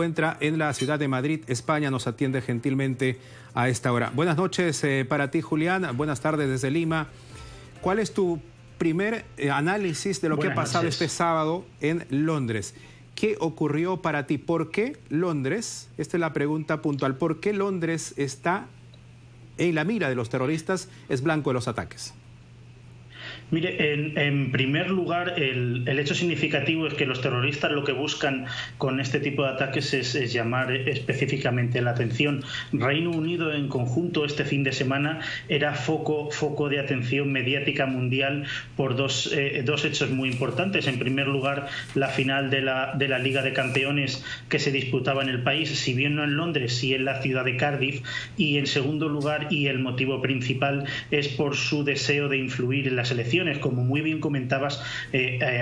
encuentra en la ciudad de Madrid, España. Nos atiende gentilmente a esta hora. Buenas noches para ti, Julián. Buenas tardes desde Lima. ¿Cuál es tu primer análisis de lo que ha pasado este sábado en Londres? ¿Qué ocurrió para ti? ¿Por qué Londres? Esta es la pregunta puntual. ¿Por qué Londres está en la mira de los terroristas, es blanco de los ataques? Mire, en primer lugar, el hecho significativo es que los terroristas lo que buscan con este tipo de ataques es llamar específicamente la atención. Reino Unido en conjunto este fin de semana era foco de atención mediática mundial por dos hechos muy importantes. En primer lugar, la final de la Liga de Campeones que se disputaba en el país, si bien no en Londres, sí en la ciudad de Cardiff. Y en segundo lugar, y el motivo principal, es por su deseo de influir en las elecciones. Como muy bien comentabas,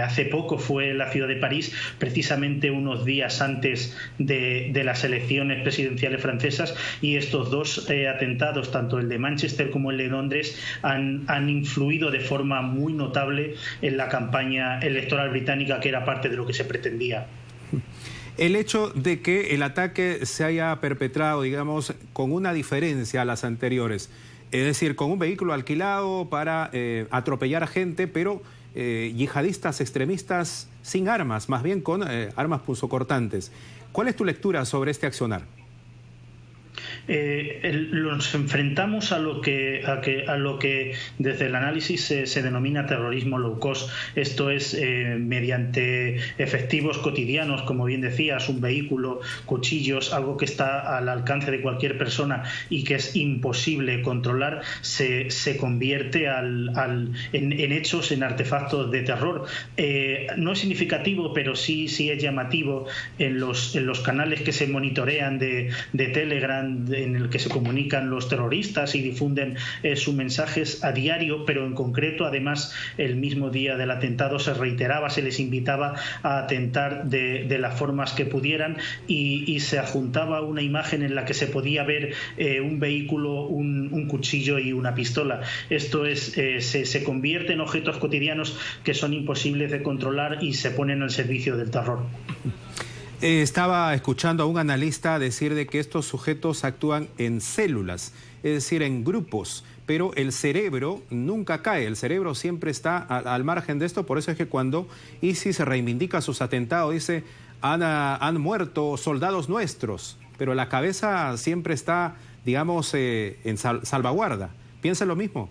hace poco fue la ciudad de París, precisamente unos días antes de las elecciones presidenciales francesas, y estos dos atentados, tanto el de Manchester como el de Londres, han influido de forma muy notable en la campaña electoral británica, que era parte de lo que se pretendía. El hecho de que el ataque se haya perpetrado, digamos, con una diferencia a las anteriores, es decir, con un vehículo alquilado para atropellar a gente, pero yihadistas extremistas sin armas, más bien con armas punzocortantes. ¿Cuál es tu lectura sobre este accionar? Nos enfrentamos a lo que desde el análisis se denomina terrorismo low cost. Esto es mediante efectivos cotidianos, como bien decías, un vehículo, cuchillos, algo que está al alcance de cualquier persona y que es imposible controlar, se convierte en hechos, en artefactos de terror. No es significativo, pero sí es llamativo en los canales que se monitorean de Telegram, en el que se comunican los terroristas y difunden sus mensajes a diario, pero en concreto, además, el mismo día del atentado se reiteraba, se les invitaba a atentar de las formas que pudieran, y se adjuntaba una imagen en la que se podía ver un vehículo, un cuchillo y una pistola. Esto se convierte en objetos cotidianos que son imposibles de controlar y se ponen al servicio del terror. Estaba escuchando a un analista decir de que estos sujetos actúan en células, es decir, en grupos, pero el cerebro nunca cae, el cerebro siempre está al margen de esto. Por eso es que cuando ISIS reivindica sus atentados, dice, han muerto soldados nuestros, pero la cabeza siempre está, digamos, en salvaguarda. ¿Piensa lo mismo?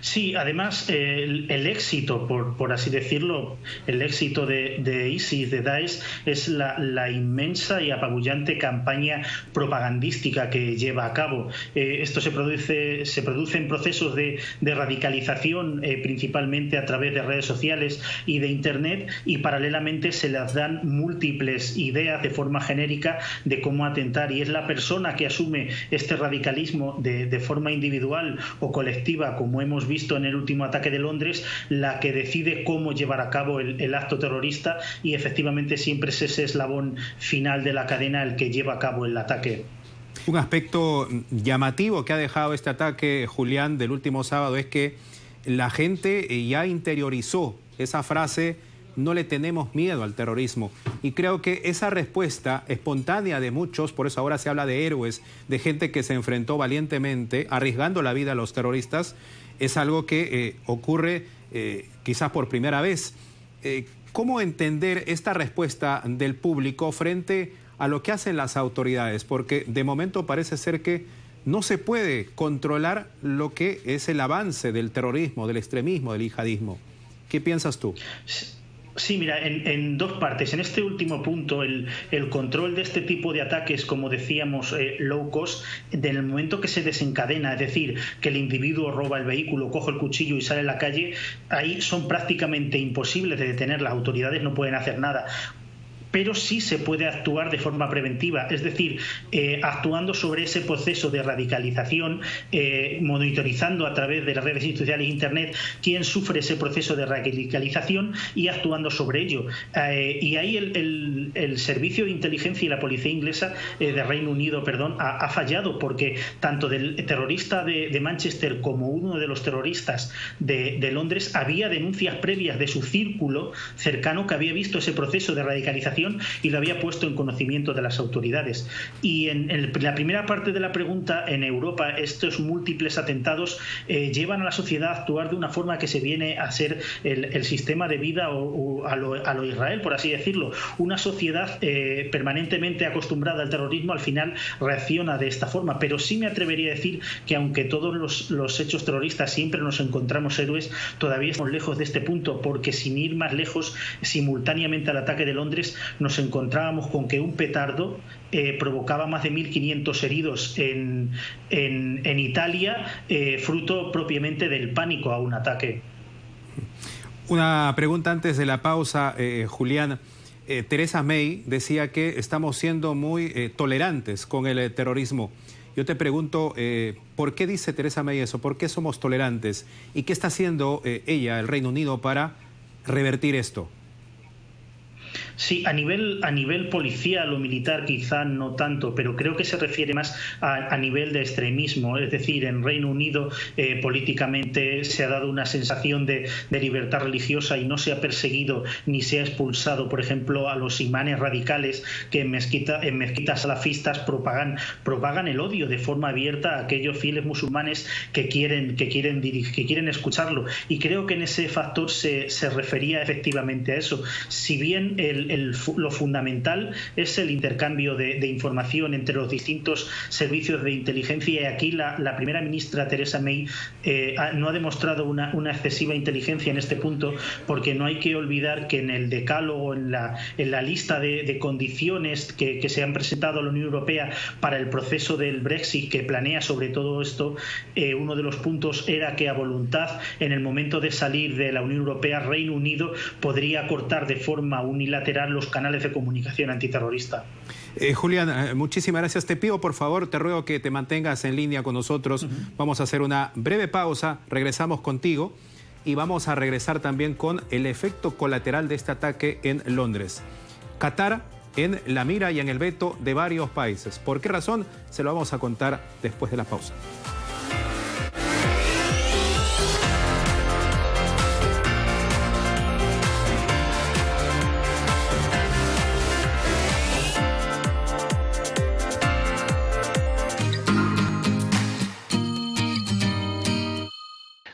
Sí, además el éxito, por así decirlo, el éxito de ISIS, de Daesh, es la inmensa y apabullante campaña propagandística que lleva a cabo. Esto se produce en procesos de radicalización, principalmente a través de redes sociales y de Internet, y paralelamente se les dan múltiples ideas de forma genérica de cómo atentar, y es la persona que asume este radicalismo de forma individual o colectiva, como hemos visto en el último ataque de Londres, la que decide cómo llevar a cabo el acto terrorista, y efectivamente siempre es ese eslabón final de la cadena el que lleva a cabo el ataque. Un aspecto llamativo que ha dejado este ataque, Julián, del último sábado, es que la gente ya interiorizó esa frase: no le tenemos miedo al terrorismo. Y creo que esa respuesta espontánea de muchos, por eso ahora se habla de héroes, de gente que se enfrentó valientemente, arriesgando la vida a los terroristas, es algo que ocurre quizás por primera vez. ¿Cómo entender esta respuesta del público frente a lo que hacen las autoridades? Porque de momento parece ser que no se puede controlar lo que es el avance del terrorismo, del extremismo, del yihadismo. ¿Qué piensas tú? Sí, mira, en dos partes. En este último punto, el control de este tipo de ataques, como decíamos, low cost, del momento que se desencadena, es decir, que el individuo roba el vehículo, coge el cuchillo y sale a la calle, ahí son prácticamente imposibles de detener. Las autoridades no pueden hacer nada. Pero sí se puede actuar de forma preventiva, es decir, actuando sobre ese proceso de radicalización, monitorizando a través de las redes institucionales e Internet quién sufre ese proceso de radicalización y actuando sobre ello. Y ahí el Servicio de Inteligencia y la Policía Inglesa de Reino Unido, ha fallado, porque tanto del terrorista de Manchester como uno de los terroristas de Londres había denuncias previas de su círculo cercano que había visto ese proceso de radicalización información y lo había puesto en conocimiento de las autoridades. Y en la primera parte de la pregunta, en Europa estos múltiples atentados llevan a la sociedad a actuar de una forma que se viene a ser el sistema de vida o a lo Israel, por así decirlo. Una sociedad permanentemente acostumbrada al terrorismo al final reacciona de esta forma, pero sí me atrevería a decir que aunque todos los hechos terroristas siempre nos encontramos héroes, todavía estamos lejos de este punto, porque sin ir más lejos, simultáneamente al ataque de Londres nos encontrábamos con que un petardo provocaba más de 1.500 heridos en Italia, fruto propiamente del pánico a un ataque. Una pregunta antes de la pausa, Julián. Theresa May decía que estamos siendo muy tolerantes con el terrorismo. Yo te pregunto, ¿por qué dice Theresa May eso? ¿Por qué somos tolerantes? ¿Y qué está haciendo ella, el Reino Unido, para revertir esto? Sí, a nivel policial o militar quizá no tanto, pero creo que se refiere más a nivel de extremismo. Es decir, en Reino Unido políticamente se ha dado una sensación de libertad religiosa y no se ha perseguido ni se ha expulsado, por ejemplo, a los imanes radicales que en mezquitas salafistas propagan el odio de forma abierta a aquellos fieles musulmanes que quieren escucharlo. Y creo que en ese factor se refería efectivamente a eso. Si bien lo fundamental es el intercambio de información entre los distintos servicios de inteligencia, y aquí la primera ministra Theresa May no ha demostrado una excesiva inteligencia en este punto, porque no hay que olvidar que en el decálogo, en la lista de condiciones que se han presentado a la Unión Europea para el proceso del Brexit, que planea sobre todo esto, uno de los puntos era que a voluntad, en el momento de salir de la Unión Europea, Reino Unido podría cortar de forma unilateral los canales de comunicación antiterrorista. Julián, muchísimas gracias. Te pido, por favor, te ruego que te mantengas en línea con nosotros. Vamos a hacer una breve pausa, regresamos contigo y vamos a regresar también con el efecto colateral de este ataque en Londres. Qatar en la mira y en el veto de varios países. ¿Por qué razón? Se lo vamos a contar después de la pausa.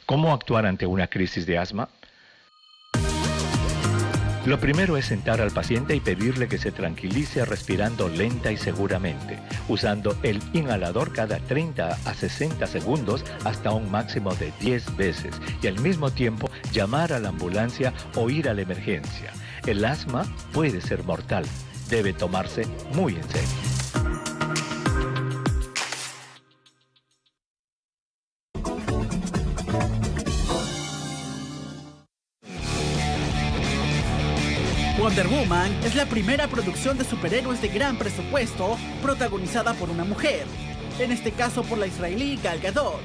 ¿Cómo actuar ante una crisis de asma? Lo primero es sentar al paciente y pedirle que se tranquilice respirando lenta y seguramente, usando el inhalador cada 30 a 60 segundos hasta un máximo de 10 veces y al mismo tiempo llamar a la ambulancia o ir a la emergencia. El asma puede ser mortal, debe tomarse muy en serio. Wonder Woman es la primera producción de superhéroes de gran presupuesto protagonizada por una mujer, en este caso por la israelí Gal Gadot.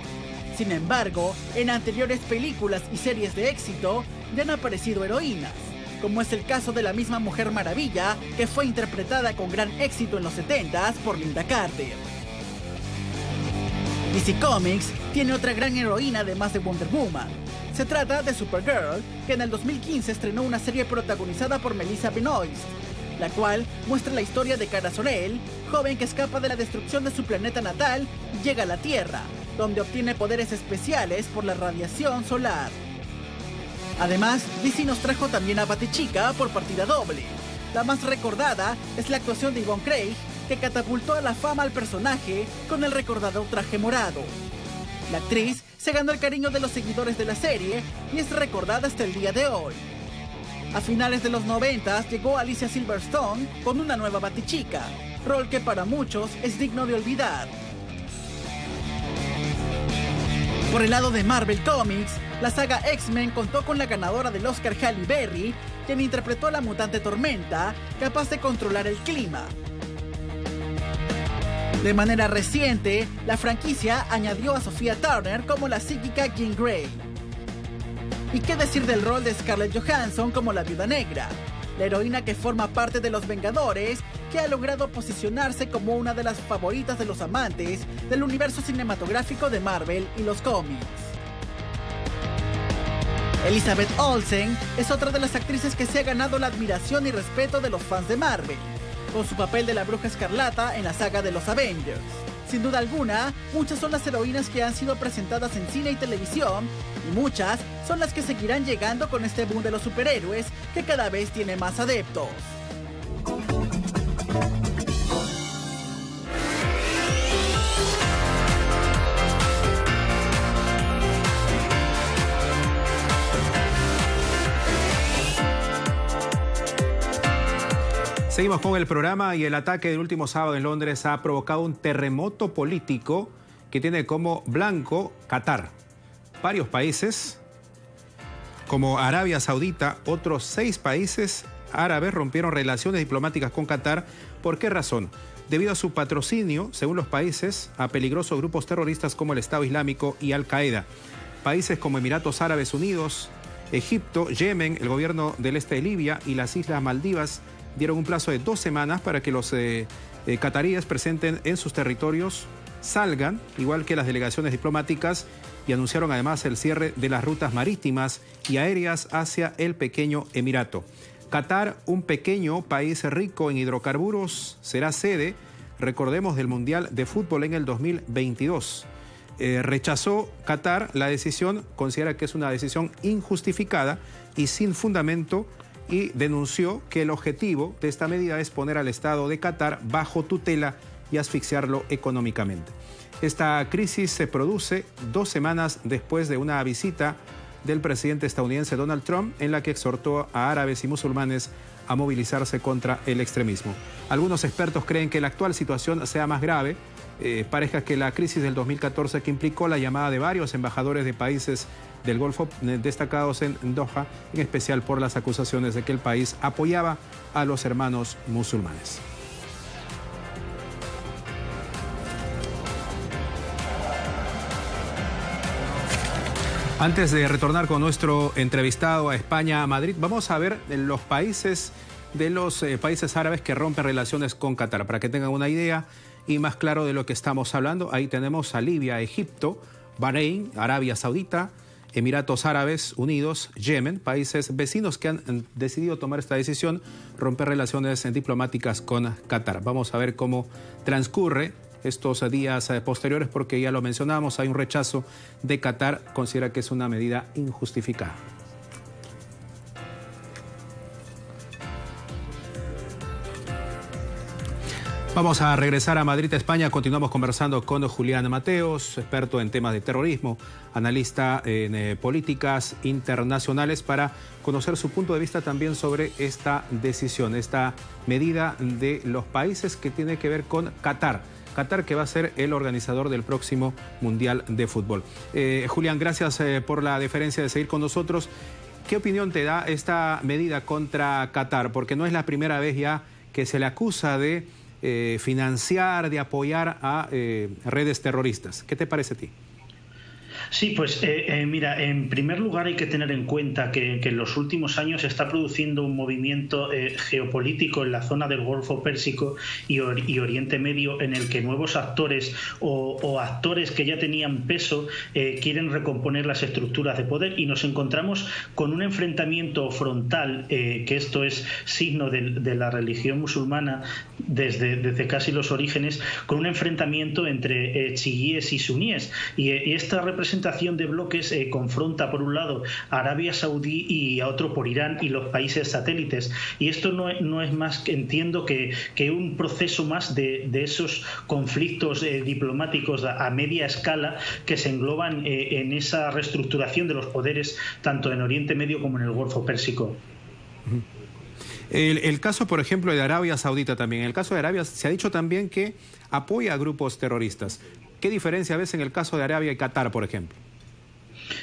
Sin embargo, en anteriores películas y series de éxito ya han aparecido heroínas, como es el caso de la misma Mujer Maravilla, que fue interpretada con gran éxito en los 70s por Linda Carter. DC Comics tiene otra gran heroína además de Wonder Woman. Se trata de Supergirl, que en el 2015 estrenó una serie protagonizada por Melissa Benoist, la cual muestra la historia de Kara Zor-El, joven que escapa de la destrucción de su planeta natal y llega a la Tierra, donde obtiene poderes especiales por la radiación solar. Además, DC nos trajo también a Batichica por partida doble. La más recordada es la actuación de Yvonne Craig, que catapultó a la fama al personaje con el recordado traje morado. La actriz se ganó el cariño de los seguidores de la serie y es recordada hasta el día de hoy. A finales de los 90 llegó Alicia Silverstone con una nueva Batichica, rol que para muchos es digno de olvidar. Por el lado de Marvel Comics, la saga X-Men contó con la ganadora del Oscar Halle Berry, quien interpretó a la mutante Tormenta, capaz de controlar el clima. De manera reciente, la franquicia añadió a Sophia Turner como la psíquica Jean Grey. ¿Y qué decir del rol de Scarlett Johansson como la Viuda Negra? La heroína que forma parte de los Vengadores, que ha logrado posicionarse como una de las favoritas de los amantes del universo cinematográfico de Marvel y los cómics. Elizabeth Olsen es otra de las actrices que se ha ganado la admiración y respeto de los fans de Marvel, con su papel de la Bruja Escarlata en la saga de los Avengers. Sin duda alguna, muchas son las heroínas que han sido presentadas en cine y televisión, y muchas son las que seguirán llegando con este boom de los superhéroes que cada vez tiene más adeptos. Seguimos con el programa y el ataque del último sábado en Londres ha provocado un terremoto político que tiene como blanco Qatar. Varios países, como Arabia Saudita, otros 6 países árabes rompieron relaciones diplomáticas con Qatar. ¿Por qué razón? Debido a su patrocinio, según los países, a peligrosos grupos terroristas como el Estado Islámico y Al-Qaeda. Países como Emiratos Árabes Unidos, Egipto, Yemen, el gobierno del este de Libia y las Islas Maldivas dieron un plazo de 2 semanas para que los cataríes presenten en sus territorios, salgan, igual que las delegaciones diplomáticas, y anunciaron además el cierre de las rutas marítimas y aéreas hacia el pequeño Emirato. Qatar, un pequeño país rico en hidrocarburos, será sede, recordemos, del Mundial de Fútbol en el 2022. Rechazó Qatar la decisión, considera que es una decisión injustificada y sin fundamento, y denunció que el objetivo de esta medida es poner al Estado de Qatar bajo tutela y asfixiarlo económicamente. Esta crisis se produce 2 semanas después de una visita del presidente estadounidense Donald Trump, en la que exhortó a árabes y musulmanes a movilizarse contra el extremismo. Algunos expertos creen que la actual situación sea más grave, parezca que la crisis del 2014, que implicó la llamada de varios embajadores de países del Golfo destacados en Doha, en especial por las acusaciones de que el país apoyaba a los hermanos musulmanes. Antes de retornar con nuestro entrevistado a España, a Madrid, vamos a ver los países países árabes que rompen relaciones con Qatar, para que tengan una idea y más claro de lo que estamos hablando. Ahí tenemos a Libia, Egipto, Bahrein, Arabia Saudita, Emiratos Árabes Unidos, Yemen, países vecinos que han decidido tomar esta decisión, romper relaciones diplomáticas con Qatar. Vamos a ver cómo transcurre estos días posteriores, porque ya lo mencionamos, hay un rechazo de Qatar, considera que es una medida injustificada. Vamos a regresar a Madrid, España. Continuamos conversando con Julián Mateos, experto en temas de terrorismo, analista en políticas internacionales, para conocer su punto de vista también sobre esta decisión, esta medida de los países que tiene que ver con Qatar. Qatar, que va a ser el organizador del próximo Mundial de Fútbol. Julián, gracias por la deferencia de seguir con nosotros. ¿Qué opinión te da esta medida contra Qatar? Porque no es la primera vez ya que se le acusa de financiar, de apoyar a redes terroristas. ¿Qué te parece a ti? Sí, pues mira, en primer lugar hay que tener en cuenta que en los últimos años se está produciendo un movimiento geopolítico en la zona del Golfo Pérsico y Oriente Medio, en el que nuevos actores o actores que ya tenían peso quieren recomponer las estructuras de poder, y nos encontramos con un enfrentamiento frontal, que esto es signo de la religión musulmana desde casi los orígenes, con un enfrentamiento entre chiíes y suníes, y esta representación de bloques confronta por un lado a Arabia Saudí y a otro por Irán y los países satélites, y esto no es más que, entiendo, que un proceso más de esos conflictos diplomáticos a media escala que se engloban en esa reestructuración de los poderes tanto en Oriente Medio como en el Golfo Pérsico. El caso, por ejemplo, de Arabia Saudita también. En el caso de Arabia se ha dicho también que apoya a grupos terroristas. ¿Qué diferencia ves en el caso de Arabia y Qatar, por ejemplo?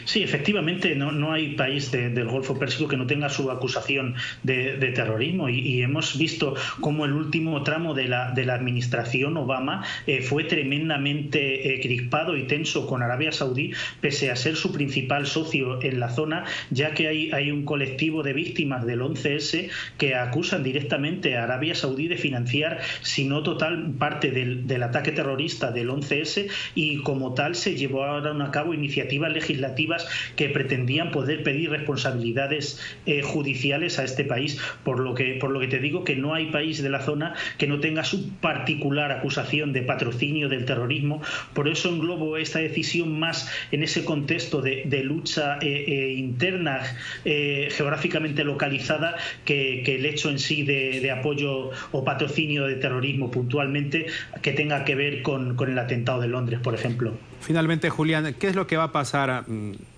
Sí, efectivamente, no hay país del Golfo Pérsico que no tenga su acusación de terrorismo, y hemos visto cómo el último tramo de la administración Obama fue tremendamente crispado y tenso con Arabia Saudí, pese a ser su principal socio en la zona, ya que hay un colectivo de víctimas del 11S que acusan directamente a Arabia Saudí de financiar, si no total, parte del ataque terrorista del 11S, y como tal se llevaron a cabo iniciativas legislativas deportivas que pretendían poder pedir responsabilidades judiciales a este país, por lo que te digo que no hay país de la zona que no tenga su particular acusación de patrocinio del terrorismo. Por eso englobo esta decisión más en ese contexto de lucha interna, geográficamente localizada, que el hecho en sí de apoyo o patrocinio de terrorismo puntualmente que tenga que ver con el atentado de Londres, por ejemplo. Finalmente, Julián, ¿qué es lo que va a pasar?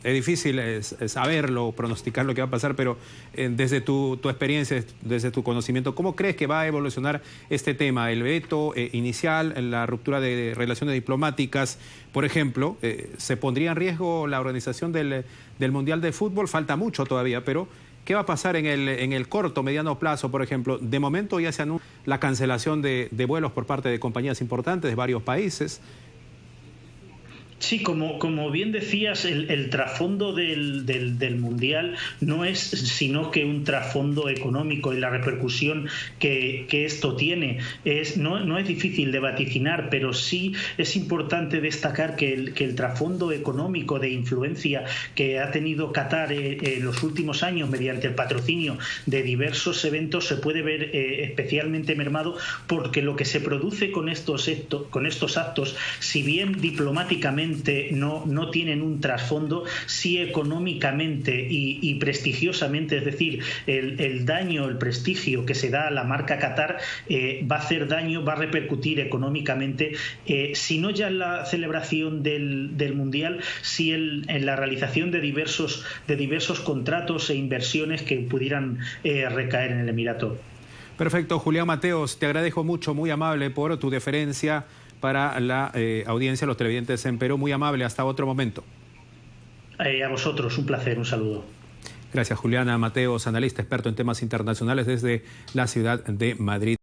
Es difícil saberlo, pronosticar lo que va a pasar, pero desde tu experiencia, desde tu conocimiento, ¿cómo crees que va a evolucionar este tema? El veto inicial, la ruptura de relaciones diplomáticas, por ejemplo, ¿se pondría en riesgo la organización del Mundial de Fútbol? Falta mucho todavía, pero ¿qué va a pasar en el corto, mediano plazo, por ejemplo? De momento ya se anuncia la cancelación de vuelos por parte de compañías importantes de varios países. Sí, como bien decías, el trasfondo del Mundial no es sino que un trasfondo económico, y la repercusión que esto tiene no es difícil de vaticinar, pero sí es importante destacar que el trasfondo económico de influencia que ha tenido Qatar en los últimos años mediante el patrocinio de diversos eventos se puede ver especialmente mermado, porque lo que se produce con estos actos, si bien diplomáticamente no tienen un trasfondo, sí económicamente y prestigiosamente, es decir, el daño, el prestigio que se da a la marca Qatar va a hacer daño, va a repercutir económicamente, si no ya en la celebración del Mundial, sí en la realización de diversos contratos e inversiones que pudieran recaer en el Emirato. Perfecto, Julián Mateos, te agradezco mucho, muy amable por tu deferencia para la audiencia, los televidentes en Perú, muy amable, hasta otro momento. A vosotros, un placer, un saludo. Gracias, Julián Mateos, analista experto en temas internacionales desde la ciudad de Madrid.